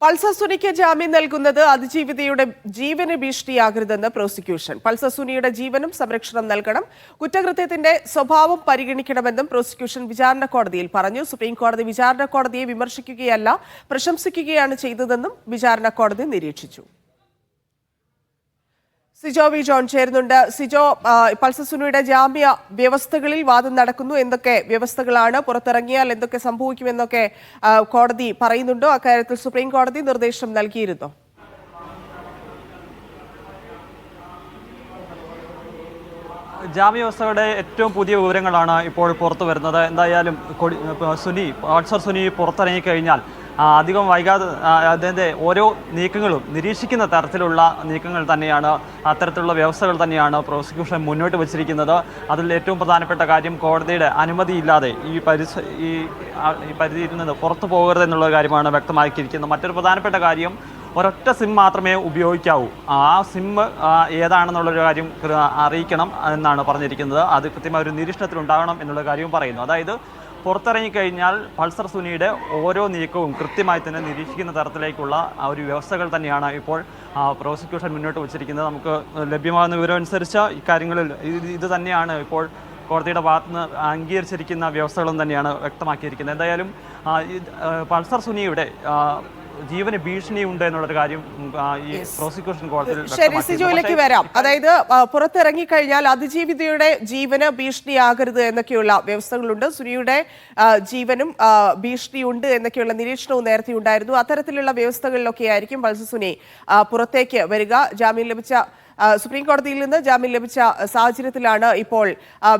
Pulsar സുനിക്ക് ജാമ്യം നൽകുന്നത് അതിജീവിതയുടെ ജീവന് ഭീഷണിയാകരുതെന്ന് പ്രോസിക്യൂഷൻ. പൾസർ സുനിയുടെ ജീവനും സംരക്ഷണം നൽകണം. കുറ്റകൃത്യത്തിന്റെ സ്വഭാവം പരിഗണിക്കണമെന്നും പ്രോസിക്യൂഷൻ വിചാരണ കോടതിയിൽ പറഞ്ഞു. സുപ്രീം കോടതി വിചാരണ കോടതിയെ വിമർശിക്കുകയല്ല, പ്രശംസിക്കുകയാണ് ചെയ്തതെന്നും വിചാരണ കോടതി നിരീക്ഷിച്ചു. സിജോ വി ജോൺ ചേരുന്നുണ്ട്. സിജോ, പൾസർ സുനിയുടെ ജാമ്യ വ്യവസ്ഥകളിൽ വാദം നടക്കുന്നു. എന്തൊക്കെ വ്യവസ്ഥകളാണ്? പുറത്തിറങ്ങിയാൽ എന്തൊക്കെ സംഭവിക്കുമെന്നൊക്കെ കോടതി പറയുന്നുണ്ടോ? അക്കാര്യത്തിൽ സുപ്രീം കോടതി നിർദ്ദേശം നൽകിയിരുന്നോ? ജാമ്യവ്യവസ്ഥയുടെ ഏറ്റവും പുതിയ വിവരങ്ങളാണ് ഇപ്പോൾ പുറത്തു വരുന്നത്. എന്തായാലും പൾസർ സുനി പുറത്തിറങ്ങിക്കഴിഞ്ഞാൽ അധികം വൈകാതെ അതിൻ്റെ ഓരോ നീക്കങ്ങളും നിരീക്ഷിക്കുന്ന തരത്തിലുള്ള നീക്കങ്ങൾ തന്നെയാണ്, അത്തരത്തിലുള്ള വ്യവസ്ഥകൾ തന്നെയാണ് പ്രോസിക്യൂഷൻ മുന്നോട്ട് വച്ചിരിക്കുന്നത്. അതിൽ ഏറ്റവും പ്രധാനപ്പെട്ട കാര്യം കോടതിയുടെ അനുമതിയില്ലാതെ ഈ പരിധിയിൽ നിന്ന് പുറത്തു പോകരുതെന്നുള്ള കാര്യമാണ് വ്യക്തമാക്കിയിരിക്കുന്നത്. മറ്റൊരു പ്രധാനപ്പെട്ട കാര്യം, ഒരൊറ്റ സിം മാത്രമേ ഉപയോഗിക്കാവൂ. ആ സിം ഏതാണെന്നുള്ളൊരു കാര്യം അറിയിക്കണം എന്നാണ് പറഞ്ഞിരിക്കുന്നത്. അത് കൃത്യമായ ഒരു നിരീക്ഷണത്തിലുണ്ടാകണം എന്നുള്ള കാര്യവും പറയുന്നു. അതായത് പുറത്തിറങ്ങിക്കഴിഞ്ഞാൽ പൾസർ സുനിയുടെ ഓരോ നീക്കവും കൃത്യമായി തന്നെ നിരീക്ഷിക്കുന്ന തരത്തിലേക്കുള്ള ഒരു വ്യവസ്ഥകൾ തന്നെയാണ് ഇപ്പോൾ പ്രോസിക്യൂഷൻ മുന്നോട്ട് വച്ചിരിക്കുന്നത്. നമുക്ക് ലഭ്യമാകുന്ന വിവരം അനുസരിച്ച് ഇക്കാര്യങ്ങളിൽ ഇത് തന്നെയാണ് ഇപ്പോൾ കോടതിയുടെ ഭാഗത്തുനിന്ന് അംഗീകരിച്ചിരിക്കുന്ന വ്യവസ്ഥകളും തന്നെയാണ് വ്യക്തമാക്കിയിരിക്കുന്നത്. എന്തായാലും പൾസർ സുനിയുടെ ജീവന് ഭീഷണിയുണ്ട് എന്നുള്ളൊരു കാര്യം ഈ പ്രോസിക്യൂഷൻ കോടതിയിൽ. ശരി, സിജോയിലേക്ക് വരാം. അതായത് പുറത്തിറങ്ങിക്കഴിഞ്ഞാൽ അതിജീവിതയുടെ ജീവന് ഭീഷണിയാകരുത് എന്നൊക്കെയുള്ള വ്യവസ്ഥകളുണ്ട്. സുനിയുടെ ജീവനും ഭീഷണിയുണ്ട് എന്നൊക്കെയുള്ള നിരീക്ഷണവും നേരത്തെ ഉണ്ടായിരുന്നു. അത്തരത്തിലുള്ള വ്യവസ്ഥകളിലൊക്കെ ആയിരിക്കും പൾസർ സുനി പുറത്തേക്ക് വരിക. ജാമ്യം ലഭിച്ച സുപ്രീം കോടതിയിൽ നിന്ന് ജാമ്യം ലഭിച്ച സാഹചര്യത്തിലാണ് ഇപ്പോൾ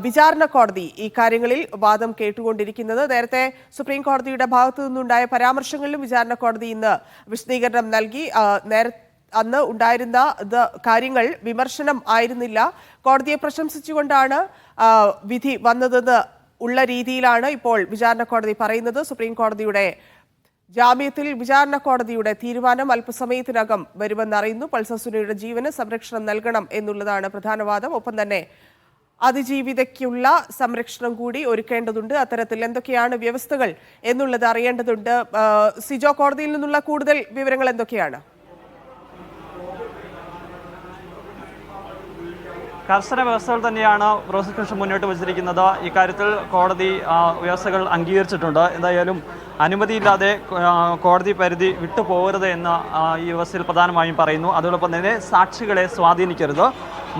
വിചാരണ കോടതി ഈ കാര്യങ്ങളിൽ വാദം കേട്ടുകൊണ്ടിരിക്കുന്നത്. നേരത്തെ സുപ്രീം കോടതിയുടെ ഭാഗത്തു നിന്നുണ്ടായ പരാമർശങ്ങളിലും വിചാരണ കോടതി ഇന്ന് വിശദീകരണം നൽകി. അന്ന് ഉണ്ടായിരുന്ന കാര്യങ്ങൾ വിമർശനം ആയിരുന്നില്ല, കോടതിയെ പ്രശംസിച്ചുകൊണ്ടാണ് വിധി വന്നതെന്ന് ഉള്ള രീതിയിലാണ് ഇപ്പോൾ വിചാരണ കോടതി പറയുന്നത്. സുപ്രീം കോടതിയുടെ ജാമ്യത്തിൽ വിചാരണ കോടതിയുടെ തീരുമാനം അല്പസമയത്തിനകം വരുമെന്നറിയുന്നു. പൾസർ സുനിയുടെ ജീവന് സംരക്ഷണം നൽകണം എന്നുള്ളതാണ് പ്രധാന വാദം. ഒപ്പം തന്നെ അതിജീവിതയ്ക്കുള്ള സംരക്ഷണം കൂടി ഒരുക്കേണ്ടതുണ്ട്. അത്തരത്തിൽ എന്തൊക്കെയാണ് വ്യവസ്ഥകൾ എന്നുള്ളത് അറിയേണ്ടതുണ്ട്. സിജോ, കോടതിയിൽ നിന്നുള്ള കൂടുതൽ വിവരങ്ങൾ എന്തൊക്കെയാണ്? കർശന വ്യവസ്ഥകൾ തന്നെയാണ് പ്രോസിക്യൂഷൻ മുന്നോട്ട് വച്ചിരിക്കുന്നത്. ഇക്കാര്യത്തിൽ കോടതി വ്യവസ്ഥകൾ അംഗീകരിച്ചിട്ടുണ്ട്. എന്തായാലും അനുമതിയില്ലാതെ കോടതി പരിധി വിട്ടുപോകരുത് എന്ന് ഈ വ്യവസ്ഥയിൽ പ്രധാനമായും പറയുന്നു. അതോടൊപ്പം തന്നെ സാക്ഷികളെ സ്വാധീനിക്കരുത്,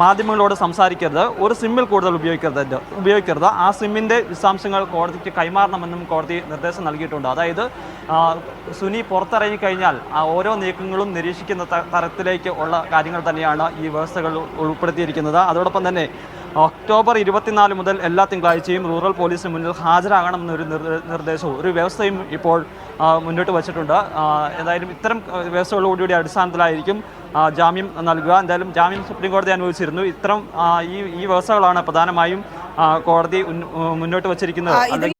മാധ്യമങ്ങളോട് സംസാരിക്കരുത്, ഒരു സിമ്മിൽ കൂടുതൽ ഉപയോഗിക്കരുത്. ആ സിമ്മിൻ്റെ വിശദാംശങ്ങൾ കോടതിക്ക് കൈമാറണമെന്നും കോടതി നിർദ്ദേശം നൽകിയിട്ടുണ്ട്. അതായത് സുനി പുറത്തിറങ്ങിക്കഴിഞ്ഞാൽ ഓരോ നീക്കങ്ങളും നിരീക്ഷിക്കുന്ന തരത്തിലേക്ക് ഉള്ള കാര്യങ്ങൾ തന്നെയാണ് ഈ വ്യവസ്ഥകൾ ഉൾപ്പെടുത്തിയിരിക്കുന്നത്. അതോടൊപ്പം തന്നെ ഒക്ടോബർ 24 മുതൽ എല്ലാ തിങ്കളാഴ്ചയും റൂറൽ പോലീസിന് മുന്നിൽ ഹാജരാകണമെന്നൊരു നിർദ്ദേശവും ഒരു വ്യവസ്ഥയും ഇപ്പോൾ മുന്നോട്ട് വച്ചിട്ടുണ്ട്. എന്തായാലും ഇത്തരം വ്യവസ്ഥകളോടുകൂടി അടിസ്ഥാനത്തിലായിരിക്കും ജാമ്യം നൽകുക. എന്തായാലും ജാമ്യം സുപ്രീം കോടതി അനുവദിച്ചിരുന്നു. ഇത്തരം ഈ വ്യവസ്ഥകളാണ് പ്രധാനമായും കോടതി മുന്നോട്ട് വച്ചിരിക്കുന്നത്.